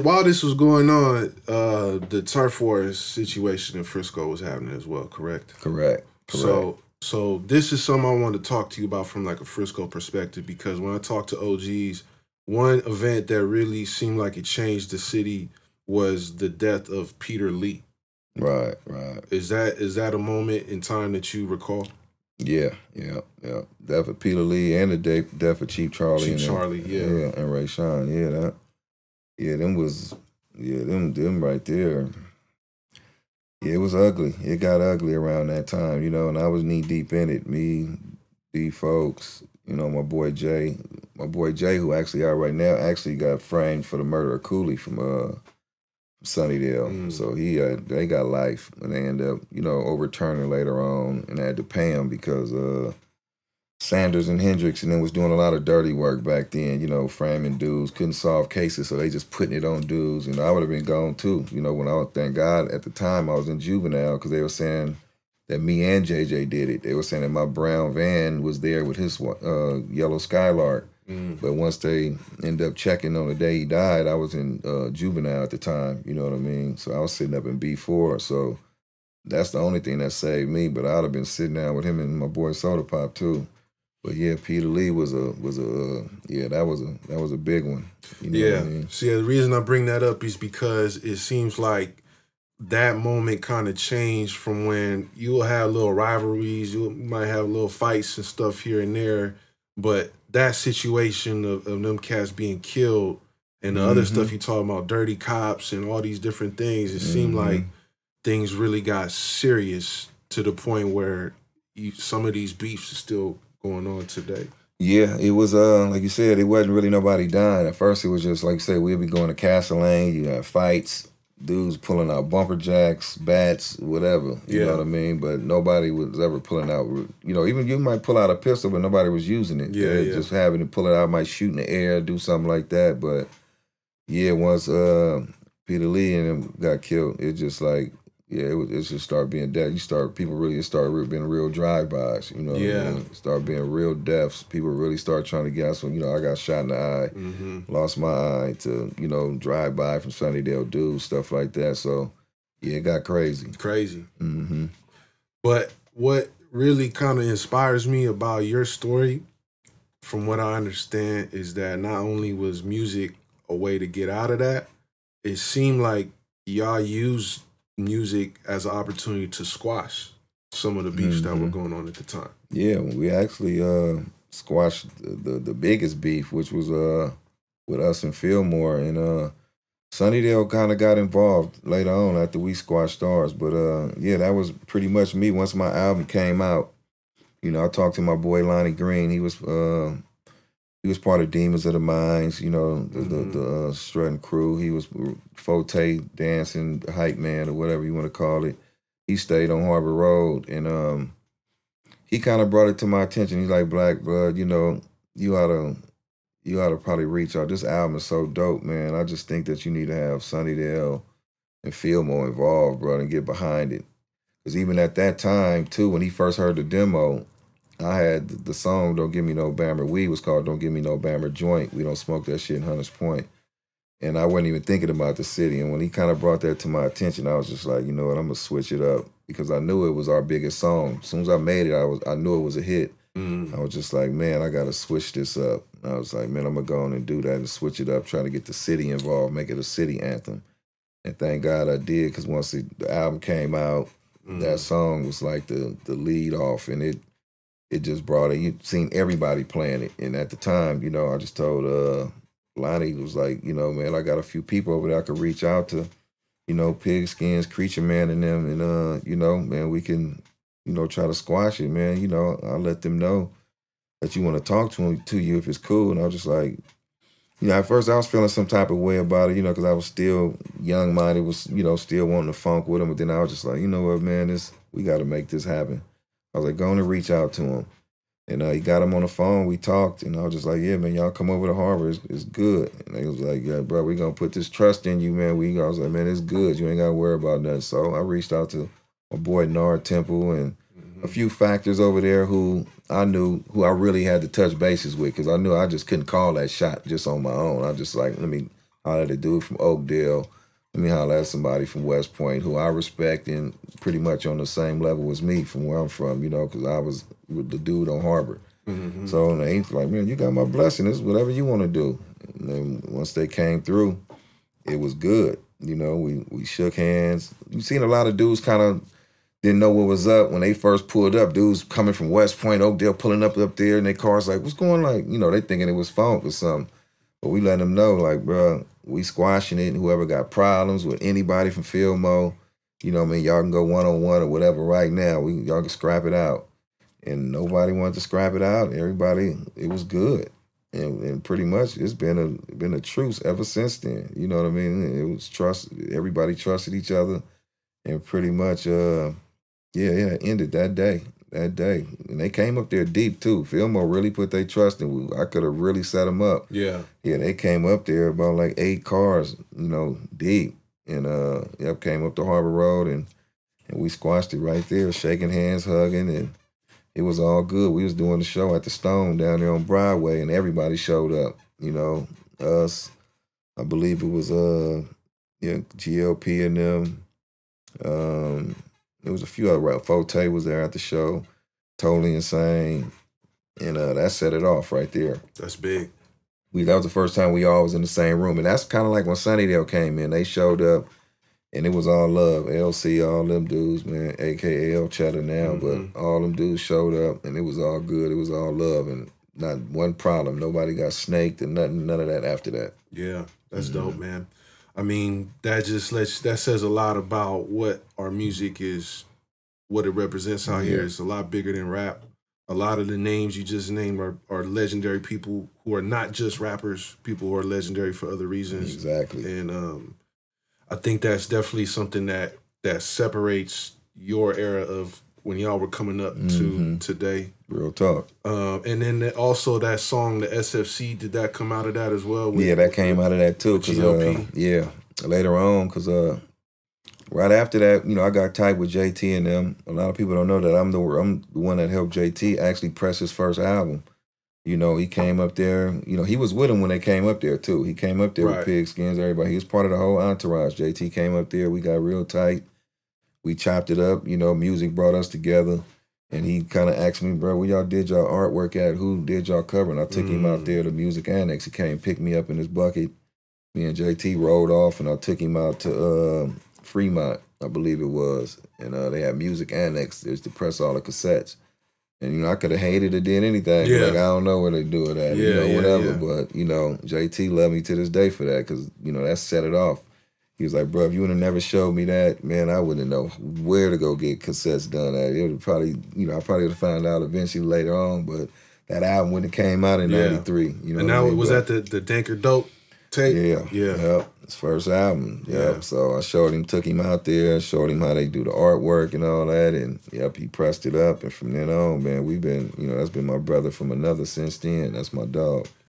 while this was going on, the turf wars situation in Frisco was happening as well, correct? Correct. So this is something I want to talk to you about from like a Frisco perspective, because when I talk to OGs, one event that really seemed like it changed the city was the death of Peter Lee. Right. Is that a moment in time that you recall? Yeah. Death of Peter Lee and the death of Chief Charlie. And Ray Sean. Them right there. Yeah, it was ugly. It got ugly around that time, and I was knee deep in it. Me, D folks, my boy Jay, who actually out right now, actually got framed for the murder of Cooley from Sunnydale. So they got life, and they ended up, overturning later on, and I had to pay him because Sanders and Hendricks and then was doing a lot of dirty work back then, framing dudes, couldn't solve cases, so they just putting it on dudes. I would have been gone too, when I was, thank God, at the time I was in juvenile, because they were saying that me and JJ did it. They were saying that my brown van was there with his yellow Skylark. But once they ended up checking on the day he died, I was in juvenile at the time, you know what I mean? So I was sitting up in B4, so that's the only thing that saved me, but I'd have been sitting down with him and my boy Soda Pop too. But yeah, Peter Lee was a big one. You know what I mean? See, the reason I bring that up is because it seems like that moment kind of changed from when you'll have little rivalries, you might have little fights and stuff here and there, but that situation of them cats being killed and the other stuff you talking about, dirty cops and all these different things, it seemed like things really got serious to the point where some of these beefs are still going on today. Yeah, it was, like you said, it wasn't really nobody dying. At first, it was just, like you said, we'd be going to Castle Lane, you had fights, dudes pulling out bumper jacks, bats, whatever, you know what I mean? But nobody was ever pulling out, even you might pull out a pistol, but nobody was using it. Just having to pull it out, might shoot in the air, do something like that. But yeah, once Peter Lee and him got killed, it just like, it just started being death. It started being real drive-bys, what I mean? Start being real deaths. People really start trying to get us. I got shot in the eye, lost my eye to, drive-by from Sunnydale dudes, stuff like that. So, yeah, it got crazy. But what really kind of inspires me about your story, from what I understand, is that not only was music a way to get out of that, it seemed like y'all used music as an opportunity to squash some of the beefs that were going on at the time. Yeah, we actually squashed the biggest beef, which was with us and Fillmore, and Sunnydale kind of got involved later on after we squashed ours. But yeah, that was pretty much me. Once my album came out, I talked to my boy Lonnie Green. He was part of Demons of the Minds, the strutting crew. He was Forte dancing, the hype man, or whatever you want to call it. He stayed on Harbor Road, and he kind of brought it to my attention. He's like, Black, bro, you ought to probably reach out. This album is so dope, man. I just think that you need to have Sunnydale and Fillmore involved, bro, and get behind it. Because even at that time, too, when he first heard the demo, I had the song Don't Give Me No Bammer Weed was called Don't Give Me No Bammer Joint. We don't smoke that shit in Hunters Point. And I wasn't even thinking about the city. And when he kind of brought that to my attention, I was just like, you know what, I'm going to switch it up. Because I knew it was our biggest song. As soon as I made it, I knew it was a hit. I was just like, man, I got to switch this up. And I was like, man, I'm going to go on and do that and switch it up, try to get the city involved, make it a city anthem. And thank God I did, because once the album came out, that song was like the lead off, and it just brought it. You'd seen everybody playing it. And at the time, I just told Lonnie, was like, man, I got a few people over there I could reach out to, Pigskins, Creature Man and them. And, man, we can, try to squash it, man. I'll let them know that you want to talk to you if it's cool. And I was just like, at first I was feeling some type of way about it, because I was still young-minded, was, still wanting to funk with him. But then I was just like, you know what, man, we got to make this happen. I was like, go on and reach out to him. And he got him on the phone, we talked, and I was just like, yeah, man, y'all come over to Harbor, it's good. And he was like, yeah, bro, we gonna put this trust in you, man. I was like, man, it's good, you ain't gotta worry about nothing. So I reached out to my boy Nard Temple and a few factors over there who I really had to touch bases with, because I knew I just couldn't call that shot just on my own. I just like, let me holler at a dude from Oakdale. Let me holler at somebody from West Point who I respect and pretty much on the same level as me from where I'm from, you know, because I was with the dude on Harbor. Mm-hmm. So they like, man, you got my blessing. This is whatever you want to do. And then once they came through, it was good. You know, we shook hands. You've seen a lot of dudes kind of didn't know what was up when they first pulled up. Dudes coming from West Point, Oakdale, pulling up there, and their cars like, what's going on? Like, you know, they thinking it was funk or something. But we let them know, like, bro, we squashing it. And whoever got problems with anybody from Fillmore, you know what I mean, y'all can go one-on-one or whatever right now. Y'all can scrap it out. And nobody wanted to scrap it out. Everybody, it was good. And pretty much it's been a truce ever since then. You know what I mean? It was trust. Everybody trusted each other. And pretty much, it ended that day. That day. And they came up there deep, too. Fillmore really put their trust in. I could have really set them up. Yeah. Yeah, they came up there about like 8 cars, you know, deep. And, came up the Harbor Road, and we squashed it right there, shaking hands, hugging, and it was all good. We was doing the show at the Stone down there on Broadway, and everybody showed up, you know. Us, I believe it was, GLP and them. There was a few other, Forte was there at the show, Totally Insane, and that set it off right there. That's big. That was the first time we all was in the same room, and that's kind of like when Sunnydale came in. They showed up, and it was all love. LC, all them dudes, man, a.k.a. El Cheddar now, but all them dudes showed up, and it was all good. It was all love, and not one problem. Nobody got snaked and nothing, none of that after that. Yeah, that's dope, man. I mean, that says a lot about what our music is, what it represents out here. It's a lot bigger than rap. A lot of the names you just named are legendary people who are not just rappers, people who are legendary for other reasons. Exactly. And I think that's definitely something that separates your era of when y'all were coming up to today. Real talk. And then also that song, the SFC, did that come out of that as well? That came out of that too. GLP. Later on, because right after that, you know, I got tight with JT and them. A lot of people don't know that I'm the one that helped JT actually press his first album. You know, he came up there. You know, he was with him when they came up there too. He came up there with Pigskins, everybody. He was part of the whole entourage. JT came up there. We got real tight. We chopped it up. You know, music brought us together. And he kind of asked me, bro, where y'all did y'all artwork at? Who did y'all cover? And I took him out there to Music Annex. He came pick me up in his bucket. Me and JT rode off, and I took him out to Fremont, I believe it was. And they had Music Annex. There's to press all the cassettes. And, you know, I could have hated or did anything. Yeah. Like, I don't know where they do it at, whatever. Yeah. But, you know, JT loved me to this day for that because, you know, that set it off. He was like, bro, if you would have never showed me that, man, I wouldn't know where to go get cassettes done at. It would probably, you know, I probably would have found out eventually later on, but that album when it came out in 93. You know, and now was that the Danker Dope tape? Yeah. His first album. So I showed him, took him out there, showed him how they do the artwork and all that, and he pressed it up. And from then on, man, we've been, you know, that's been my brother from another since then. That's my dog.